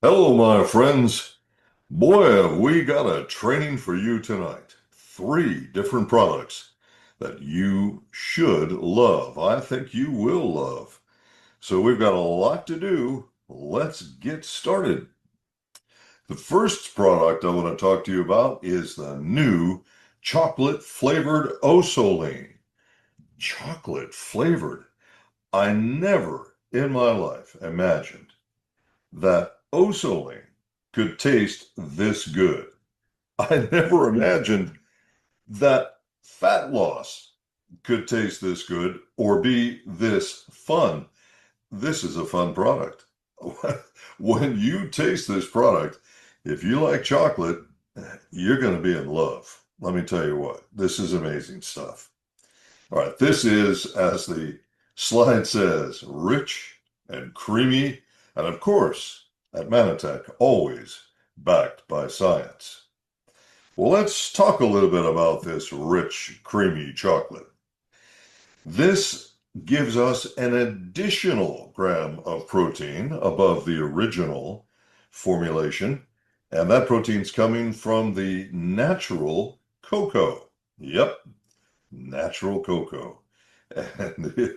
Hello, my friends. Boy, have we got a training for you tonight. Three different products that you should love. I think you will love. So we've got a lot to do. Let's get started. The first product I want to talk to you about is the new chocolate flavored Osolean. Chocolate flavored. I never in my life imagined that Osolean could taste this good. I never imagined that fat loss could taste this good or be this fun. This is a fun product. When you taste this product, if you like chocolate, you're going to be in love. Let me tell you what, this is amazing stuff. All right, this is, as the slide says, rich and creamy, and of course, at Manitech, always backed by science. Well, let's talk a little bit about this rich, creamy chocolate. This gives us an additional gram of protein above the original formulation, and that protein's coming from the natural cocoa. Yep, natural cocoa. And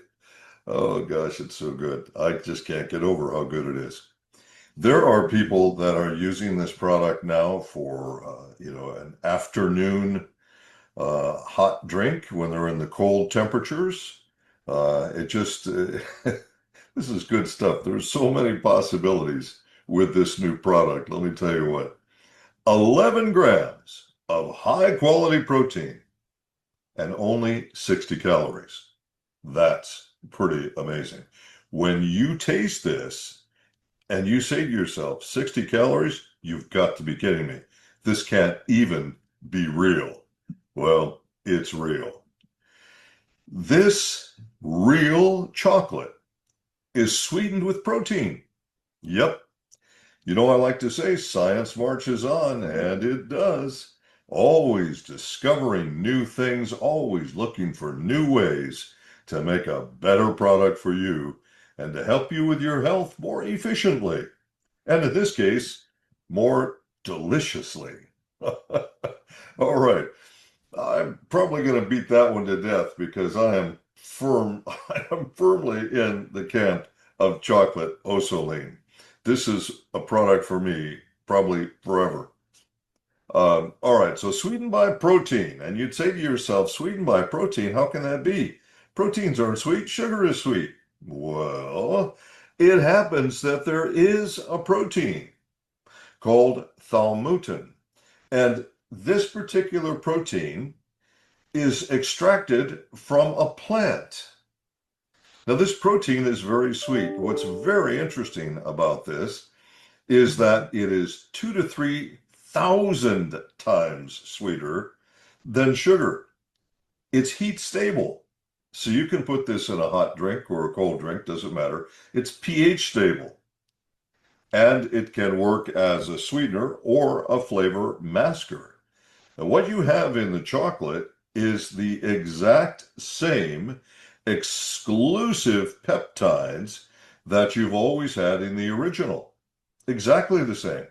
oh gosh, it's so good. I just can't get over how good it is. There are people that are using this product now for, an afternoon hot drink when they're in the cold temperatures. It just, this is good stuff. There's so many possibilities with this new product. Let me tell you what, 11 grams of high quality protein and only 60 calories. That's pretty amazing. When you taste this and you say to yourself, 60 calories, you've got to be kidding me. This can't even be real. Well, it's real. This real chocolate is sweetened with protein. Yep. You know, I like to say science marches on, and it does. Always discovering new things, always looking for new ways to make a better product for you and to help you with your health more efficiently. And in this case, more deliciously. All right. I'm probably going to beat that one to death because I am firm. I am firmly in the camp of chocolate Osoline. This is a product for me, probably forever. All right, so sweetened by protein. And you'd say to yourself, sweetened by protein, how can that be? Proteins aren't sweet, sugar is sweet. Well, it happens that there is a protein called thalmutin. And this particular protein is extracted from a plant. Now, this protein is very sweet. What's very interesting about this is that it is 2 to 3,000 times sweeter than sugar. It's heat stable. So you can put this in a hot drink or a cold drink, doesn't matter. It's pH stable. And it can work as a sweetener or a flavor masker. And what you have in the chocolate is the exact same exclusive peptides that you've always had in the original. Exactly the same.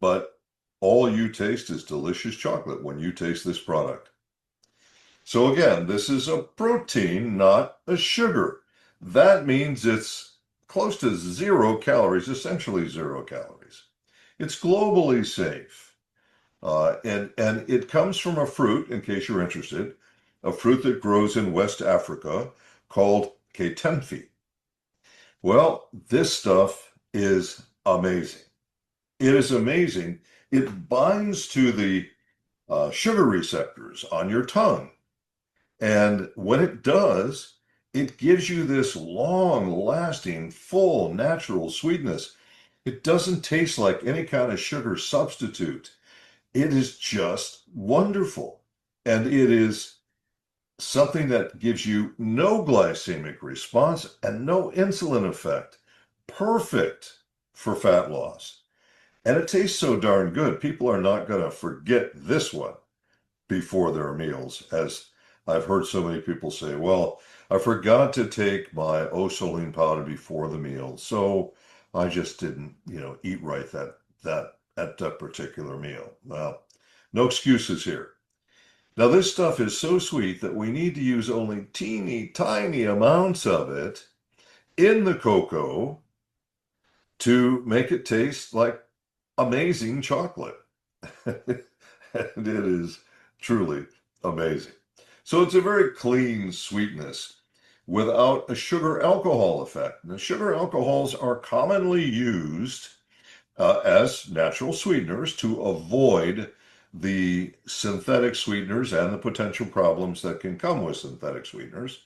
But all you taste is delicious chocolate when you taste this product. So again, this is a protein, not a sugar. That means it's close to 0 calories, essentially 0 calories. It's globally safe. And it comes from a fruit, in case you're interested, a fruit that grows in West Africa called ketenfi. Well, this stuff is amazing. It is amazing. It binds to the sugar receptors on your tongue. And when it does, it gives you this long lasting, full, natural sweetness. It doesn't taste like any kind of sugar substitute. It is just wonderful. And it is something that gives you no glycemic response and no insulin effect. Perfect for fat loss. And it tastes so darn good. People are not going to forget this one before their meals, as I've heard so many people say, well, I forgot to take my Osoline powder before the meal, so I just didn't, eat right at that particular meal. Well, no excuses here. Now, this stuff is so sweet that we need to use only teeny tiny amounts of it in the cocoa to make it taste like amazing chocolate. And it is truly amazing. So it's a very clean sweetness without a sugar alcohol effect. Now, sugar alcohols are commonly used as natural sweeteners to avoid the synthetic sweeteners and the potential problems that can come with synthetic sweeteners.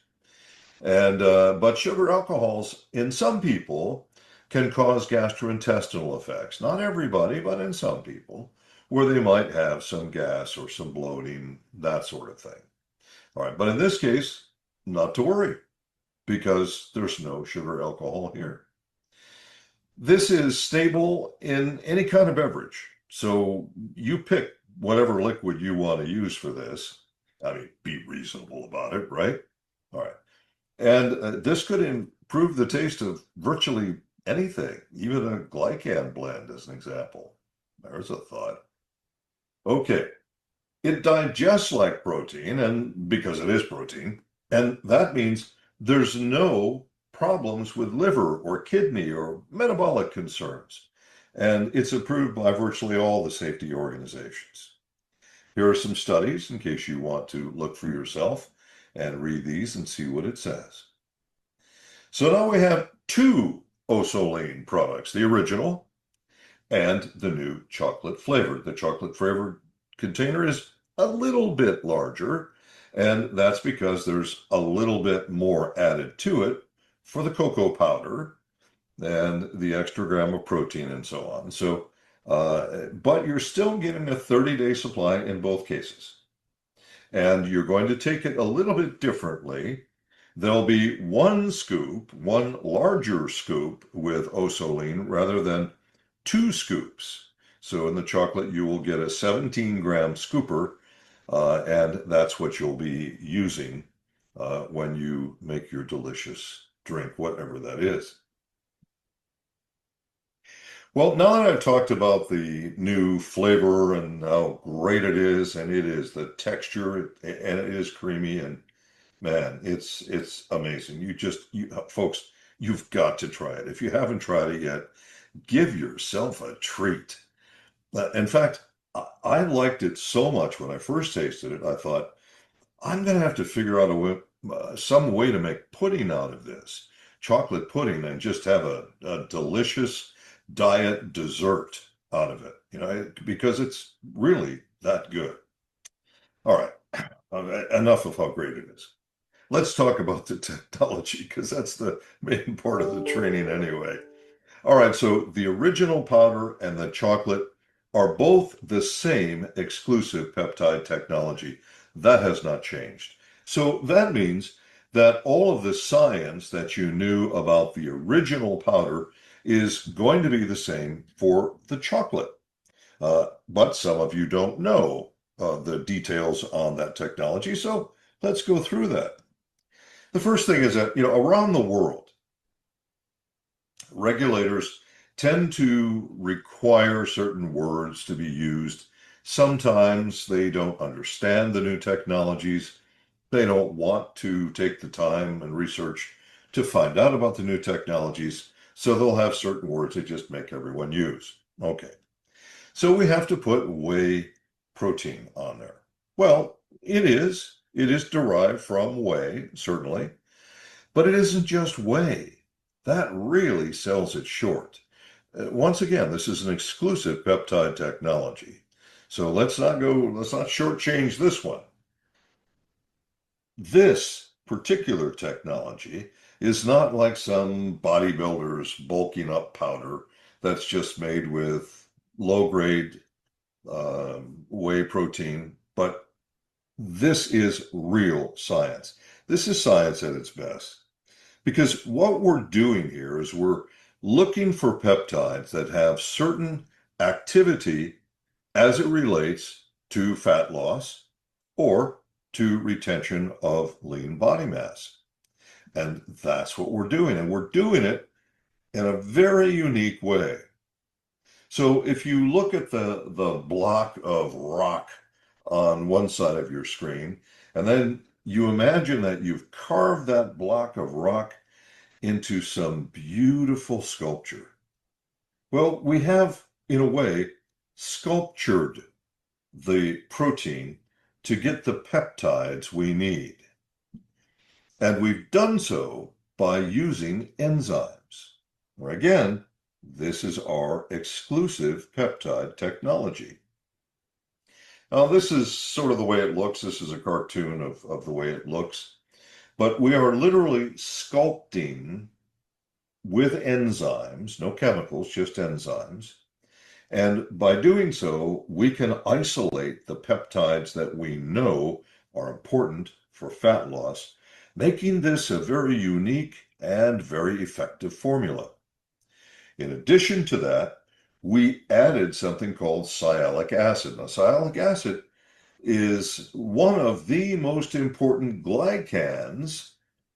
And but sugar alcohols in some people can cause gastrointestinal effects. Not everybody, but in some people, where they might have some gas or some bloating, that sort of thing. All right, but in this case, not to worry because there's no sugar alcohol here. This is stable in any kind of beverage. So you pick whatever liquid you want to use for this. I mean, be reasonable about it, right? All right. And this could improve the taste of virtually anything, even a glycan blend, as an example. There's a thought. Okay. It digests like protein, and because it is protein, and that means there's no problems with liver or kidney or metabolic concerns. And it's approved by virtually all the safety organizations. Here are some studies in case you want to look for yourself and read these and see what it says. So now we have two Osolean products, the original and the new chocolate flavored. The chocolate flavored container is a little bit larger, and that's because there's a little bit more added to it for the cocoa powder and the extra gram of protein and so on. So, but you're still getting a 30-day supply in both cases. And you're going to take it a little bit differently. There'll be one scoop, one larger scoop with Osolean rather than two scoops. So in the chocolate, you will get a 17-gram scooper, and that's what you'll be using when you make your delicious drink, whatever that is. Well, now that I've talked about the new flavor and how great it is, and it is the texture, and it is creamy, and man, it's amazing. You folks, you've got to try it. If you haven't tried it yet, give yourself a treat. In fact, I liked it so much when I first tasted it, I thought, I'm going to have to figure out some way to make pudding out of this, chocolate pudding, and just have a delicious diet dessert out of it, because it's really that good. All right, enough of how great it is. Let's talk about the technology because that's the main part of the training anyway. All right, so the original powder and the chocolate are both the same exclusive peptide technology. That has not changed. So that means that all of the science that you knew about the original powder is going to be the same for the chocolate. But some of you don't know the details on that technology, so let's go through that. The first thing is that, around the world, regulators tend to require certain words to be used. Sometimes they don't understand the new technologies. They don't want to take the time and research to find out about the new technologies. So they'll have certain words they just make everyone use. Okay. So we have to put whey protein on there. Well, it is. It is derived from whey, certainly. But it isn't just whey. That really sells it short. Once again, this is an exclusive peptide technology. So let's not shortchange this one. This particular technology is not like some bodybuilder's bulking up powder that's just made with low grade whey protein, but this is real science. This is science at its best. Because what we're doing here is we're looking for peptides that have certain activity as it relates to fat loss or to retention of lean body mass. And that's what we're doing. And we're doing it in a very unique way. So if you look at the block of rock on one side of your screen, and then you imagine that you've carved that block of rock into some beautiful sculpture. Well, we have, in a way, sculptured the protein to get the peptides we need. And we've done so by using enzymes. Or again, this is our exclusive peptide technology. Now, this is sort of the way it looks. This is a cartoon of the way it looks. But we are literally sculpting with enzymes, no chemicals, just enzymes. And by doing so, we can isolate the peptides that we know are important for fat loss, making this a very unique and very effective formula. In addition to that, we added something called sialic acid. Now, sialic acid is one of the most important glycans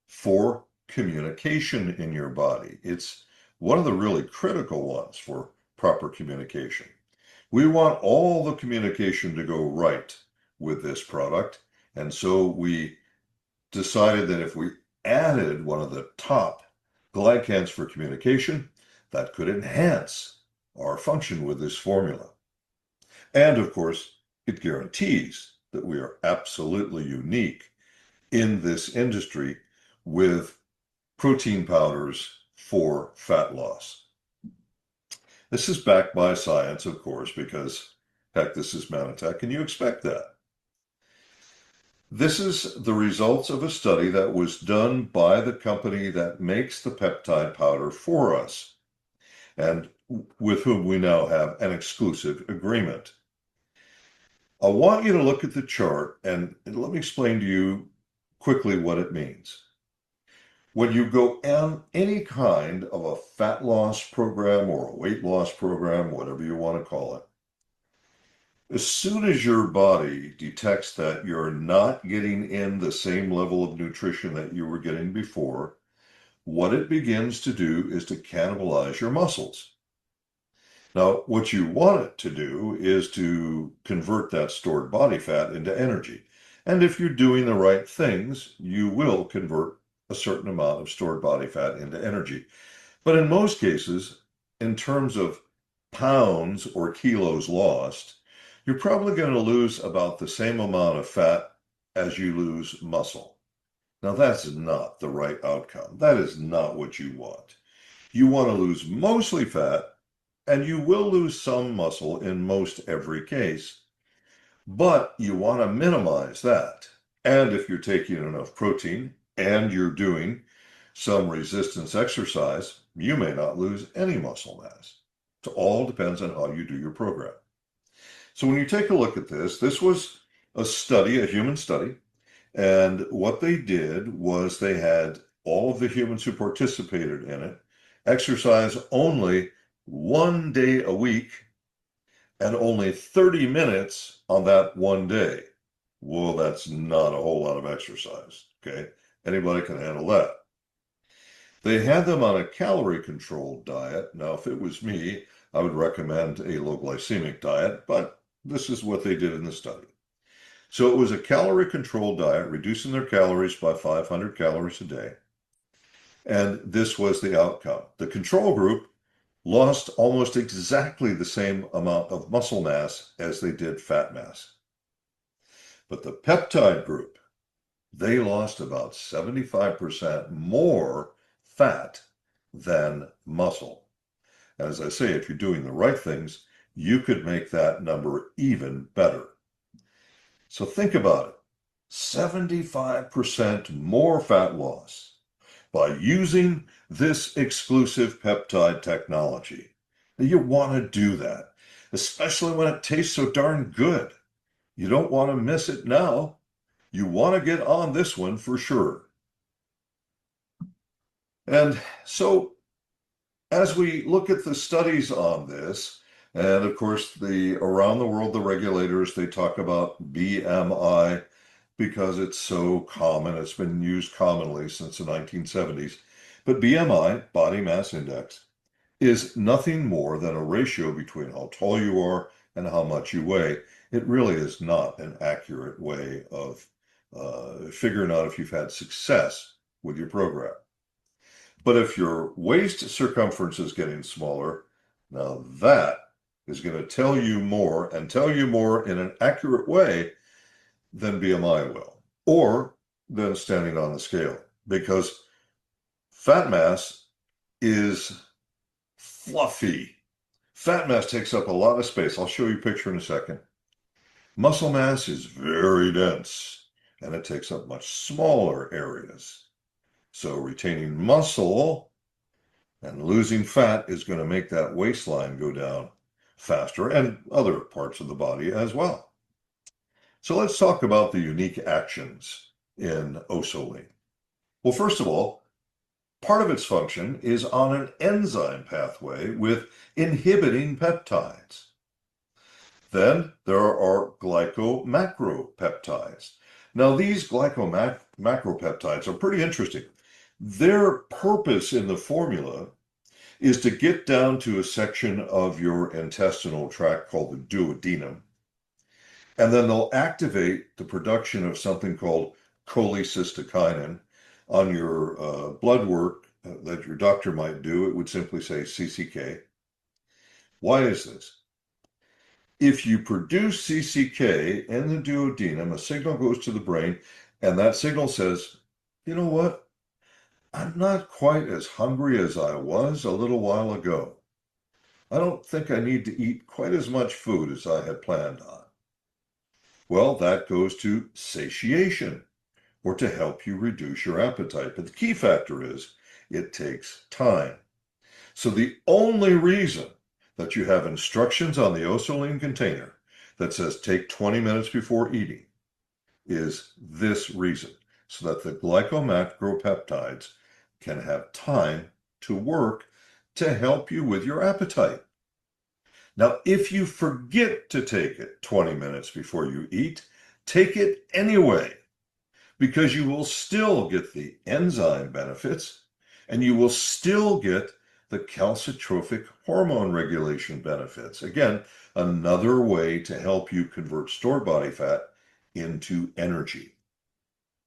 for communication in your body. It's one of the really critical ones for proper communication. We want all the communication to go right with this product, and so we decided that if we added one of the top glycans for communication, that could enhance our function with this formula. And of course, it guarantees that we are absolutely unique in this industry with protein powders for fat loss. This is backed by science, of course, because heck, this is Manitech, and you expect that. This is the results of a study that was done by the company that makes the peptide powder for us, and with whom we now have an exclusive agreement. I want you to look at the chart and let me explain to you quickly what it means. When you go on any kind of a fat loss program or a weight loss program, whatever you want to call it, as soon as your body detects that you're not getting in the same level of nutrition that you were getting before, what it begins to do is to cannibalize your muscles. Now, what you want it to do is to convert that stored body fat into energy. And if you're doing the right things, you will convert a certain amount of stored body fat into energy. But in most cases, in terms of pounds or kilos lost, you're probably going to lose about the same amount of fat as you lose muscle. Now, that's not the right outcome. That is not what you want. You want to lose mostly fat, and you will lose some muscle in most every case, but you want to minimize that. And if you're taking enough protein and you're doing some resistance exercise, you may not lose any muscle mass. It all depends on how you do your program. So when you take a look at this, this was a study, a human study, and what they did was they had all of the humans who participated in it exercise only 1 day a week and only 30 minutes on that 1 day. Well, that's not a whole lot of exercise, okay? Anybody can handle that. They had them on a calorie-controlled diet. Now, if it was me, I would recommend a low-glycemic diet, but this is what they did in the study. So it was a calorie-controlled diet, reducing their calories by 500 calories a day. And this was the outcome. The control group lost almost exactly the same amount of muscle mass as they did fat mass. But the peptide group, they lost about 75% more fat than muscle. As I say, if you're doing the right things, you could make that number even better. So think about it. 75% more fat loss by using this exclusive peptide technology. You want to do that, especially when it tastes so darn good. You don't want to miss it now. You want to get on this one for sure. And so as we look at the studies on this, and of course, around the world, the regulators, they talk about BMI because it's so common. It's been used commonly since the 1970s. But BMI, body mass index, is nothing more than a ratio between how tall you are and how much you weigh. It really is not an accurate way of figuring out if you've had success with your program. But if your waist circumference is getting smaller, now that is going to tell you more, and tell you more in an accurate way than BMI will, or than standing on the scale, because fat mass is fluffy. Fat mass takes up a lot of space. I'll show you a picture in a second. Muscle mass is very dense, and it takes up much smaller areas. So retaining muscle and losing fat is going to make that waistline go down faster, and other parts of the body as well. So let's talk about the unique actions in Osolean. Well, first of all, part of esse function is on an enzyme pathway with inhibiting peptides. Then there are glycomacropeptides. Now, these glycomacropeptides are pretty interesting. Their purpose in the formula is to get down to a section of your intestinal tract called the duodenum, and then they'll activate the production of something called cholecystokinin. On your blood work that your doctor might do, it would simply say CCK. Why is this? If you produce CCK in the duodenum, a signal goes to the brain, and that signal says, you know what? I'm not quite as hungry as I was a little while ago. I don't think I need to eat quite as much food as I had planned on. Well, that goes to satiation, or to help you reduce your appetite. But the key factor is it takes time. So the only reason that you have instructions on the Osolean container that says take 20 minutes before eating is this reason, so that the glycomacropeptides can have time to work to help you with your appetite. Now, if you forget to take it 20 minutes before you eat, take it anyway, because you will still get the enzyme benefits, and you will still get the calcitrophic hormone regulation benefits. Again, another way to help you convert stored body fat into energy.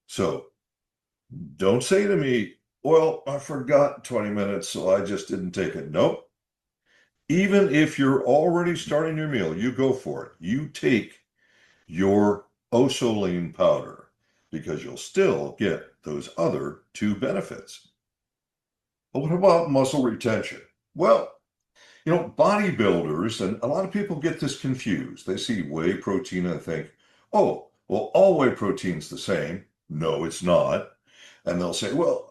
So don't say to me, well, I forgot 20 minutes, so I just didn't take it. Nope. Even if you're already starting your meal, you go for it. You take your Osolean powder, because you'll still get those other two benefits. But what about muscle retention? Well, bodybuilders, and a lot of people get this confused. They see whey protein and think, oh, well, all whey protein's the same. No, it's not. And they'll say, well,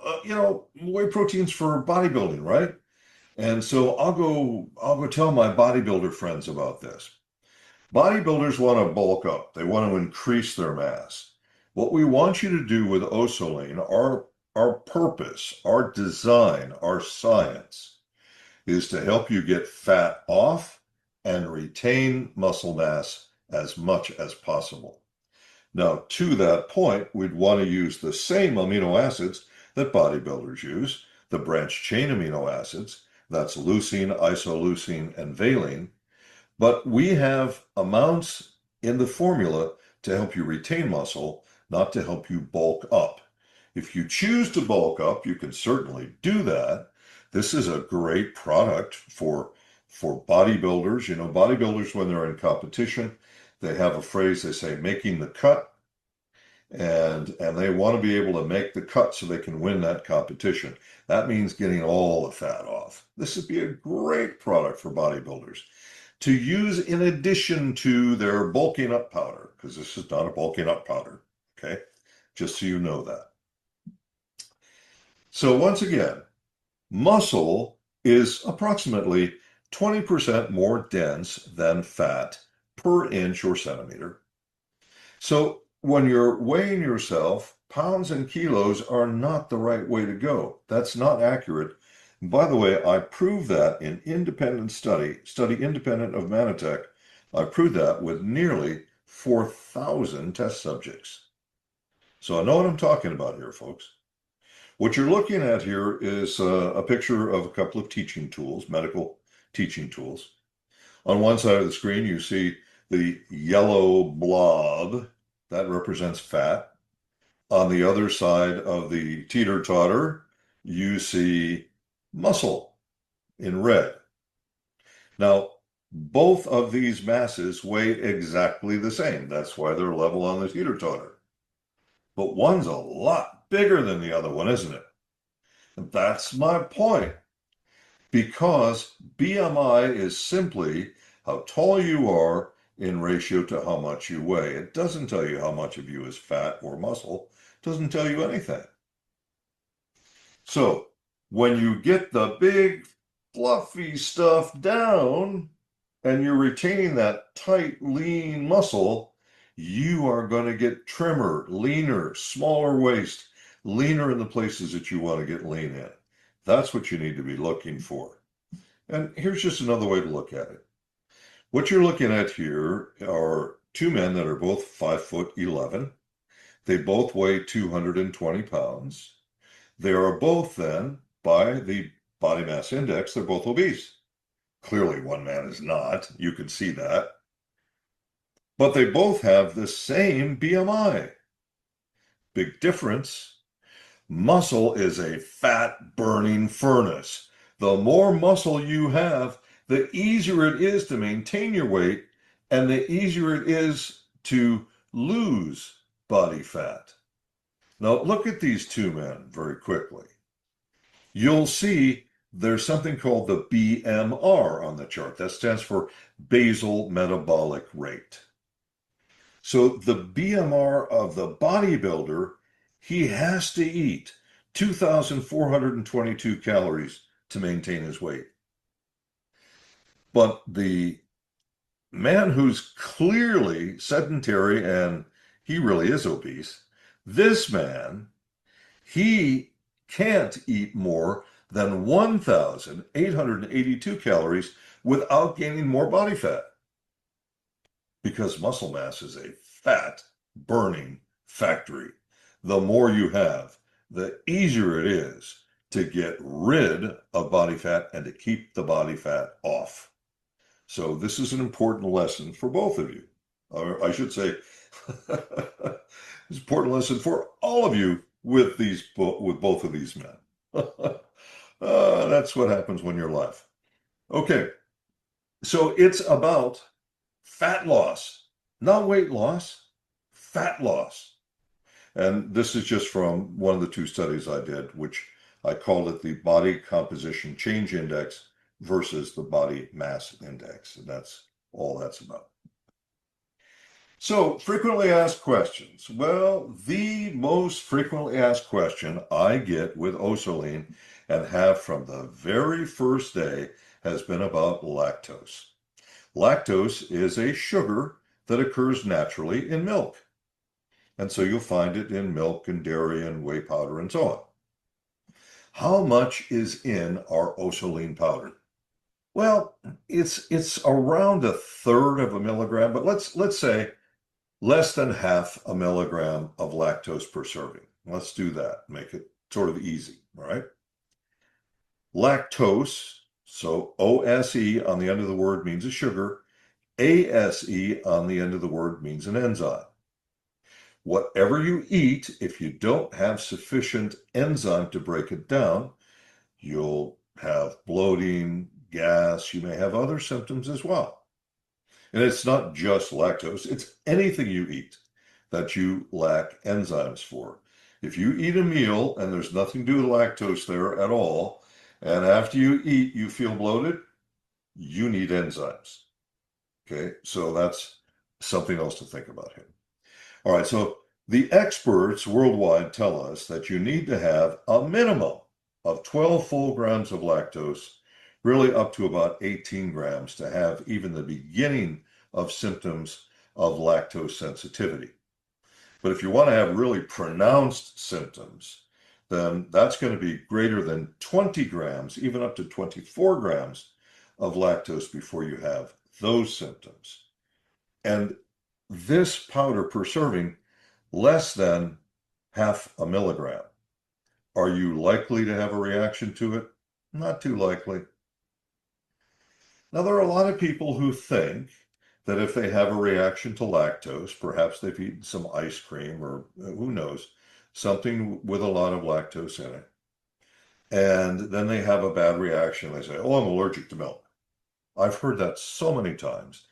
whey protein's for bodybuilding, right? And so I'll go tell my bodybuilder friends about this. Bodybuilders want to bulk up. They want to increase their mass. What we want you to do with Osolean, our purpose, our design, our science, is to help you get fat off and retain muscle mass as much as possible. Now, to that point, we'd want to use the same amino acids that bodybuilders use, the branched chain amino acids. That's leucine, isoleucine, and valine. But we have amounts in the formula to help you retain muscle, not to help you bulk up. If you choose to bulk up, you can certainly do that. This is a great product for bodybuilders. Bodybuilders, when they're in competition, they have a phrase, they say, making the cut. And they want to be able to make the cut so they can win that competition. That means getting all the fat off. This would be a great product for bodybuilders to use in addition to their bulking up powder, because this is not a bulking up powder, okay? Just so you know that. So once again, muscle is approximately 20% more dense than fat per inch or centimeter. So when you're weighing yourself, pounds and kilos are not the right way to go. That's not accurate. By the way, I proved that in independent study independent of Manitech. I proved that with nearly 4,000 test subjects. So I know what I'm talking about here, folks. What you're looking at here is a picture of a couple of teaching tools, medical teaching tools. On one side of the screen, you see the yellow blob that represents fat. On the other side of the teeter-totter, you see muscle in red. Now, both of these masses weigh exactly the same. That's why they're level on the teeter-totter. But one's a lot bigger than the other one, isn't it? And that's my point. Because BMI is simply how tall you are in ratio to how much you weigh. It doesn't tell you how much of you is fat or muscle. It doesn't tell you anything. So when you get the big fluffy stuff down and you're retaining that tight, lean muscle, you are going to get trimmer, leaner, smaller waist, leaner in the places that you want to get lean in. That's what you need to be looking for. And here's just another way to look at it. What you're looking at here are two men that are both 5'11". They both weigh 220 pounds. They are both then, by the body mass index, they're both obese. Clearly, one man is not. You can see that. But they both have the same BMI. Big difference. Muscle is a fat-burning furnace. The more muscle you have, the easier it is to maintain your weight, and the easier it is to lose body fat. Now, look at these two men very quickly. You'll see there's something called the BMR on the chart. That stands for basal metabolic rate. So the BMR of the bodybuilder, he has to eat 2,422 calories to maintain his weight. But the man who's clearly sedentary and he really is obese, this man, he can't eat more than 1,882 calories without gaining more body fat. Because muscle mass is a fat burning factory. The more you have, the easier it is to get rid of body fat and to keep the body fat off. So this is an important lesson for both of you. Or I should say, it's an important lesson for all of you with both of these men. That's what happens when you're live. Okay, so it's about fat loss, not weight loss, fat loss. And this is just from one of the two studies I did, which I called it the body composition change index versus the body mass index. And that's all that's about. So, frequently asked questions. Well, the most frequently asked question I get with Osolean and have from the very first day has been about lactose. Lactose is a sugar that occurs naturally in milk. And so you'll find it in milk and dairy and whey powder and so on. How much is in our Osolean powder? Well, it's around a third of a milligram, but let's say less than half a milligram of lactose per serving. Let's do that. Make it sort of easy, all right? Lactose, so OSE on the end of the word means a sugar. ASE on the end of the word means an enzyme. Whatever you eat, if you don't have sufficient enzyme to break it down, you'll have bloating, gas, you may have other symptoms as well. And it's not just lactose, it's anything you eat that you lack enzymes for. If you eat a meal and there's nothing to do with lactose there at all, and after you eat you feel bloated, you need enzymes. Okay, so that's something else to think about here. All right, so the experts worldwide tell us that you need to have a minimum of 12 full grams of lactose, really up to about 18 grams to have even the beginning of symptoms of lactose sensitivity. But if you want to have really pronounced symptoms, then that's going to be greater than 20 grams, even up to 24 grams of lactose before you have those symptoms. And this powder per serving, less than half a milligram. Are you likely to have a reaction to it? Not too likely. Now, there are a lot of people who think that if they have a reaction to lactose, perhaps they've eaten some ice cream or who knows, something with a lot of lactose in it, and then they have a bad reaction. They say, "Oh, I'm allergic to milk." I've heard that so many times.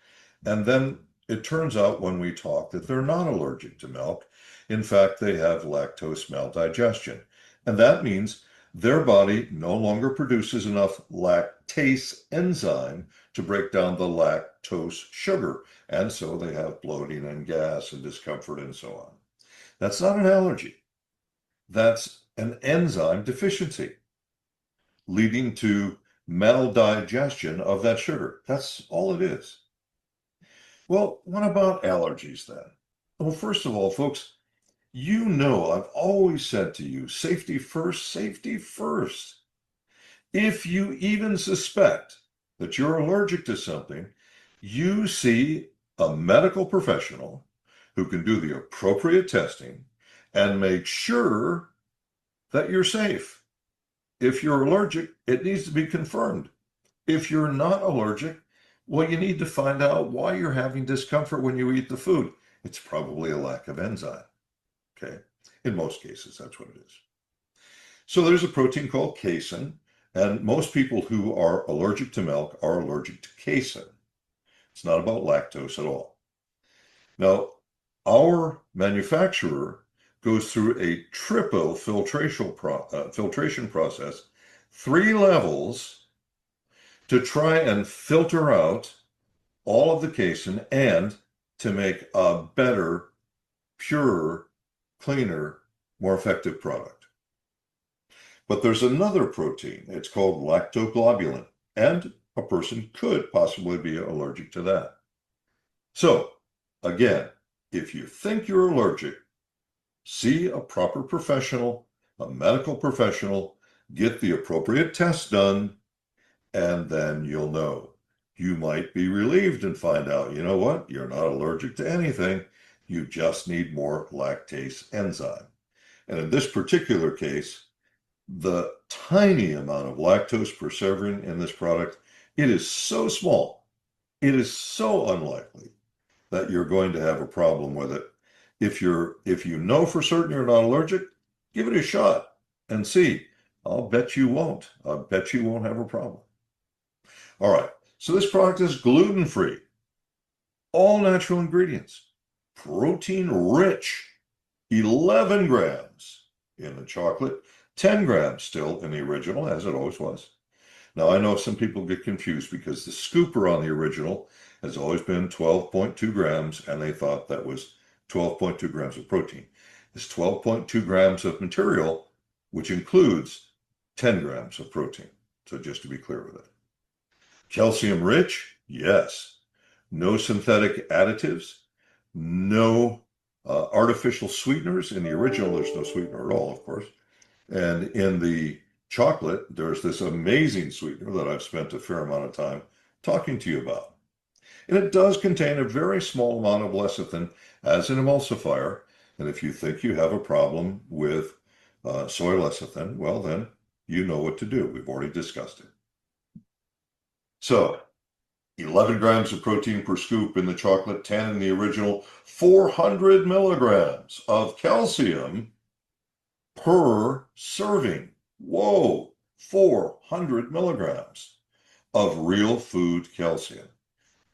And then it turns out when we talk that they're not allergic to milk. In fact, they have lactose maldigestion. And that means their body no longer produces enough lactase enzyme to break down the lactose sugar. And so they have bloating and gas and discomfort and so on. That's not an allergy. That's an enzyme deficiency leading to maldigestion of that sugar. That's all it is. Well, what about allergies then? Well, first of all, folks, you know I've always said to you, safety first, safety first. If you even suspect that you're allergic to something, you see a medical professional who can do the appropriate testing and make sure that you're safe. If you're allergic, it needs to be confirmed. If you're not allergic, well, you need to find out why you're having discomfort when you eat the food. It's probably a lack of enzyme. Okay. In most cases, that's what it is. So there's a protein called casein, and most people who are allergic to milk are allergic to casein. It's not about lactose at all. Now, our manufacturer goes through a triple filtration process, 3 levels, to try and filter out all of the casein and to make a better, purer, cleaner, more effective product. But there's another protein. It's called lactoglobulin, and a person could possibly be allergic to that. So, again, if you think you're allergic, see a proper professional, a medical professional, get the appropriate tests done, and then you'll know. You might be relieved and find out, you know what? You're not allergic to anything. You just need more lactase enzyme. And in this particular case, the tiny amount of lactose preserving in this product, it is so small, it is so unlikely that you're going to have a problem with it. If you know for certain you're not allergic, give it a shot and see. I'll bet you won't. I bet you won't have a problem. All right, so this product is gluten-free, all natural ingredients, protein rich, 11 grams in the chocolate, 10 grams still in the original, as it always was. Now, I know some people get confused because the scooper on the original has always been 12.2 grams, and they thought that was 12.2 grams of protein. It's 12.2 grams of material, which includes 10 grams of protein. So just to be clear with it. Calcium rich? Yes. No synthetic additives, no artificial sweeteners. In the original, there's no sweetener at all, of course. And in the chocolate, there's this amazing sweetener that I've spent a fair amount of time talking to you about. And it does contain a very small amount of lecithin as an emulsifier. And if you think you have a problem with soy lecithin, well, then you know what to do. We've already discussed it. So 11 grams of protein per scoop in the chocolate, 10 in the original, 400 milligrams of calcium per serving. Whoa, 400 milligrams of real food calcium.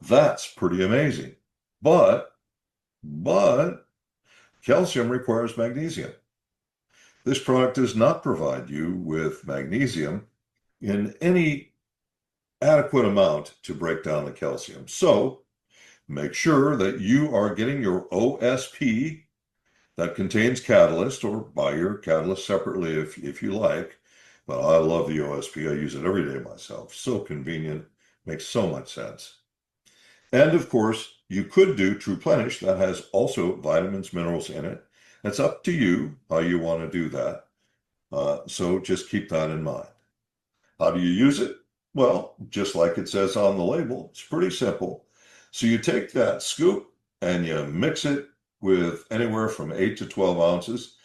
That's pretty amazing. But calcium requires magnesium. This product does not provide you with magnesium in any adequate amount to break down the calcium. So make sure that you are getting your OSP that contains catalyst, or buy your catalyst separately if you like. But I love the OSP. I use it every day myself. So convenient, makes so much sense. And of course, you could do Trueplenish. That has also vitamins, minerals in it. It's up to you how you want to do that. So just keep that in mind. How do you use it? Well, just like it says on the label, it's pretty simple. So you take that scoop and you mix it with anywhere from 8 to 12 ounces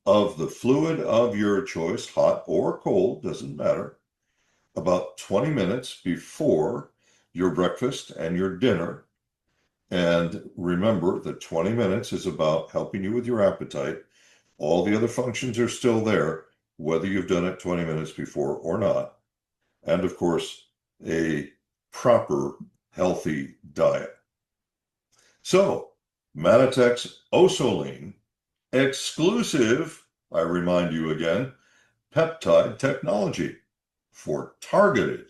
of the fluid of your choice, hot or cold, doesn't matter, about 20 minutes before your breakfast and your dinner. And remember that 20 minutes is about helping you with your appetite. All the other functions are still there, whether you've done it 20 minutes before or not. And of course, a proper, healthy diet. So, Manitex Osolean, exclusive, I remind you again, peptide technology for targeted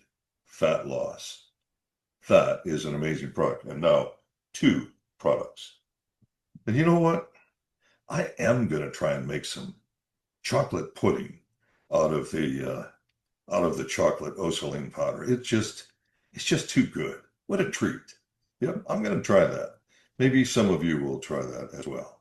fat loss. That is an amazing product. And now, two products. And you know what? I am going to try and make some chocolate pudding out of the chocolate Osolean powder. It's just too good. What a treat. Yep, I'm going to try that. Maybe some of you will try that as well.